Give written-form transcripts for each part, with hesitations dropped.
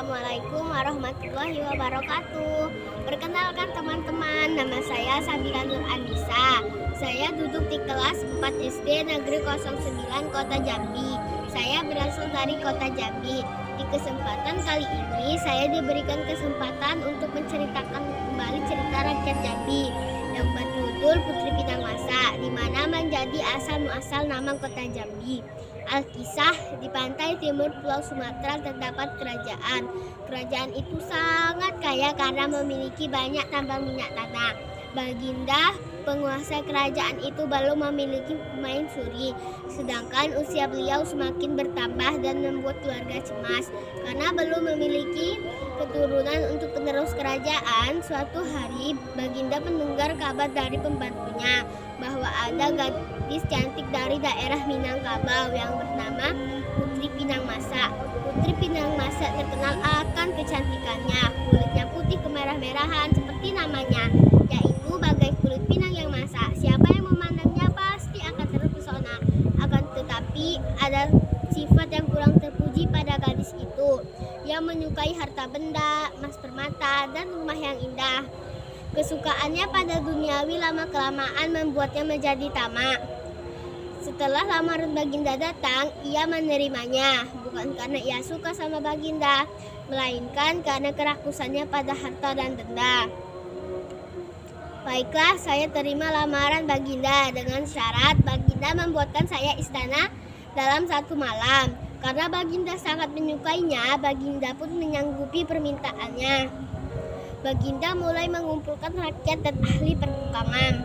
Assalamualaikum warahmatullahi wabarakatuh. Perkenalkan teman-teman, nama saya Sabila Nur Anissa. Saya duduk di kelas 4 SD Negeri 09 Kota Jambi. Saya berasal dari Kota Jambi. Di kesempatan kali ini saya diberikan kesempatan untuk menceritakan kembali cerita rakyat Jambi yang berjudul Putri Pinang Masa, di mana menjadi asal muasal nama Kota Jambi. Alkisah, di pantai timur Pulau Sumatera terdapat kerajaan. Kerajaan itu sangat kaya karena memiliki banyak tambang minyak tanah. Baginda penguasa kerajaan itu belum memiliki permaisuri, sedangkan usia beliau semakin bertambah dan membuat keluarga cemas karena belum memiliki keturunan untuk penerus kerajaan. Suatu hari Baginda mendengar kabar dari pembantunya bahwa ada gadis cantik dari daerah Minangkabau yang bernama Putri Pinang Masa. Putri Pinang Masa terkenal akan kecantikannya. Kulitnya putih kemerah-merahan seperti namanya, yaitu bagai kulit pinang yang masak. Siapa yang memandangnya pasti akan terpesona. Akan tetapi ada sifat yang kurang terpuji pada gadis itu. Ia menyukai harta benda, emas permata, dan rumah yang indah. Kesukaannya pada duniawi lama-kelamaan membuatnya menjadi tamak. Setelah lamaran Baginda datang, ia menerimanya, bukan karena ia suka sama Baginda, melainkan karena kerakusannya pada harta dan benda. Baiklah, saya terima lamaran Baginda dengan syarat Baginda membuatkan saya istana dalam satu malam. Karena Baginda sangat menyukainya, Baginda pun menyanggupi permintaannya. Baginda mulai mengumpulkan rakyat dan ahli pertukangan.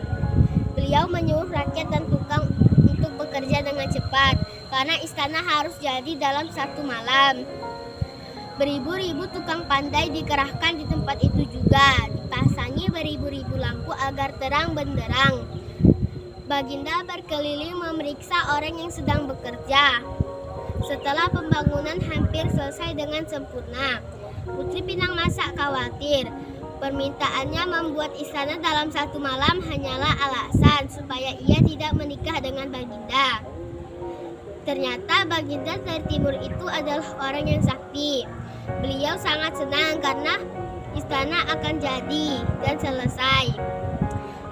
Beliau menyuruh rakyat dan tukang untuk bekerja dengan cepat, karena istana harus jadi dalam satu malam. Beribu-ribu tukang pandai dikerahkan di tempat itu juga, dipasangi beribu-ribu lampu agar terang benderang. Baginda berkeliling memeriksa orang yang sedang bekerja. Setelah pembangunan hampir selesai dengan sempurna, Putri Pinang Masa khawatir. Permintaannya membuat istana dalam satu malam hanyalah alasan supaya ia tidak menikah dengan Baginda. Ternyata Baginda dari timur itu adalah orang yang sakti. Beliau sangat senang karena istana akan jadi dan selesai.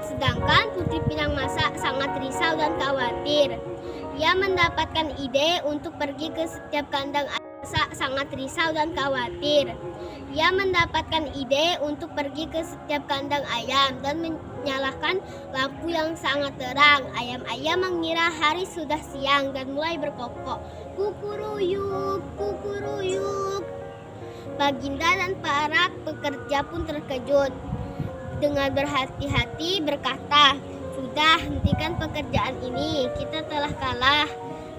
Sedangkan Putri Pinang Masa sangat risau dan khawatir. Ia mendapatkan ide untuk pergi ke setiap kandang sangat risau dan khawatir. Ia mendapatkan ide untuk pergi ke setiap kandang ayam dan menyalakan lampu yang sangat terang. Ayam-ayam mengira hari sudah siang dan mulai berkokok. Kukuruyuk, kukuruyuk. Baginda dan para pekerja pun terkejut. Dengan berhati-hati berkata, "Sudah, hentikan pekerjaan ini. Kita telah kalah.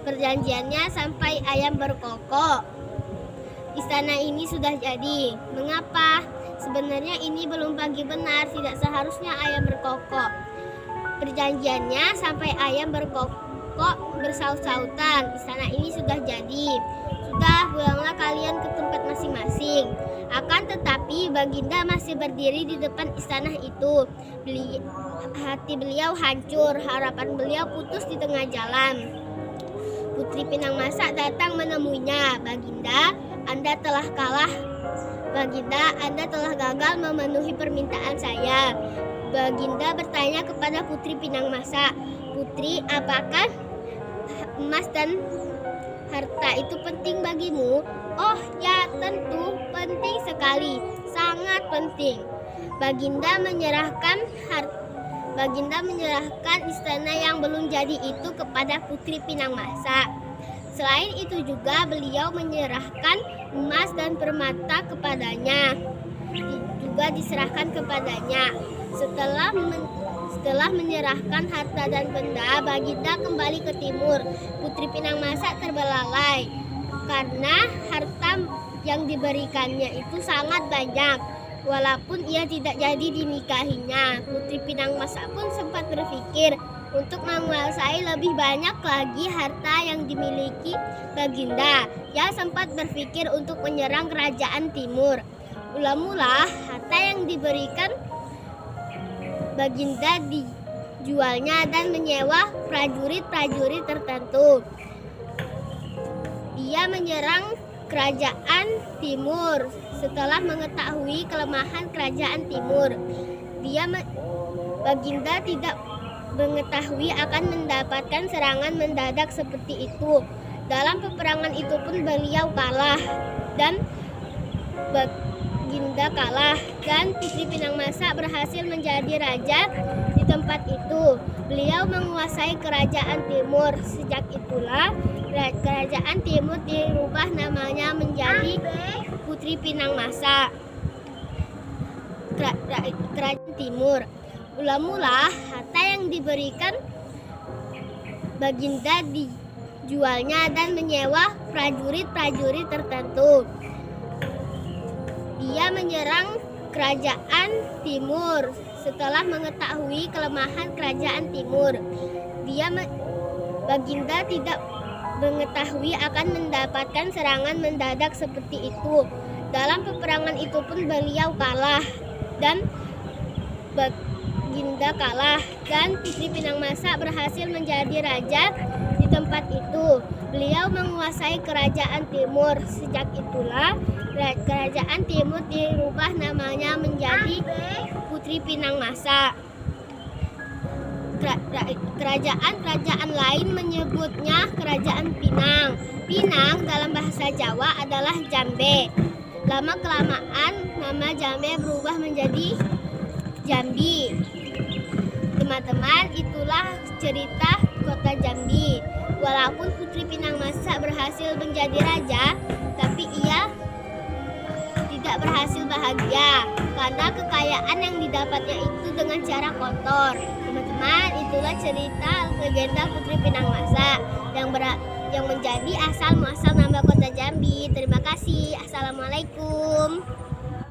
Perjanjiannya sampai ayam berkokok. Istana ini sudah jadi. Mengapa? Sebenarnya ini belum pagi benar. Tidak seharusnya ayam berkokok. Perjanjiannya sampai ayam berkokok bersaut-sautan. Istana ini sudah jadi. Sudah, pulanglah kalian ke tempat masing-masing." Akan tetapi Baginda masih berdiri di depan istana itu. Hati beliau hancur. Harapan beliau putus di tengah jalan. Putri Pinang Masa datang menemuinya. "Baginda, Anda telah kalah. Baginda, Anda telah gagal memenuhi permintaan saya." Baginda bertanya kepada Putri Pinang Masa, "Putri, apakah emas dan harta itu penting bagimu?" "Oh ya, tentu penting sekali, sangat penting." Baginda menyerahkan istana yang belum jadi itu kepada Putri Pinang Masa. Selain itu juga beliau menyerahkan emas dan permata kepadanya. Juga diserahkan kepadanya. Setelah menyerahkan harta dan benda, Baginda kembali ke timur. Putri Pinang Masa terbelalai karena harta yang diberikannya itu sangat banyak. Walaupun ia tidak jadi dinikahinya, Putri Pinang Masa pun sempat berpikir untuk menguasai lebih banyak lagi harta yang dimiliki Baginda. Ia sempat berpikir untuk menyerang kerajaan timur. Mula-mula harta yang diberikan Baginda dijualnya dan menyewa prajurit-prajurit tertentu. Ia menyerang kerajaan timur setelah mengetahui kelemahan kerajaan timur. Baginda tidak mengetahui akan mendapatkan serangan mendadak seperti itu. Dalam peperangan itu pun beliau kalah dan Baginda kalah dan Putri Pinangmasa berhasil menjadi raja di tempat itu. Beliau menguasai kerajaan timur. Sejak itulah kerajaan timur dirubah namanya menjadi Putri Pinangmasa. Kerajaan timur. Mula-mula harta yang diberikan Baginda dijualnya dan menyewa prajurit-prajurit tertentu. Dia menyerang kerajaan timur setelah mengetahui kelemahan kerajaan timur. Baginda tidak mengetahui akan mendapatkan serangan mendadak seperti itu. Dalam peperangan itu pun beliau kalah dan Baginda kalah dan Putri Pinangmasa berhasil menjadi raja di tempat itu. Beliau menguasai kerajaan timur. Sejak itulah kerajaan timur dirubah namanya menjadi Putri Pinangmasa. Kerajaan lain menyebutnya Kerajaan Pinang. Pinang dalam bahasa Jawa adalah Jambe. Lama-kelamaan nama Jambe berubah menjadi Jambi. Teman-teman, itulah cerita kota Jambi. Walaupun Putri Pinangmasa berhasil menjadi raja, tapi ia tidak berhasil bahagia karena kekayaan yang didapatnya itu dengan cara kotor. Teman-teman, itulah cerita legenda Putri Pinangmasa yang menjadi asal muasal nama kota Jambi. Terima kasih. Assalamualaikum.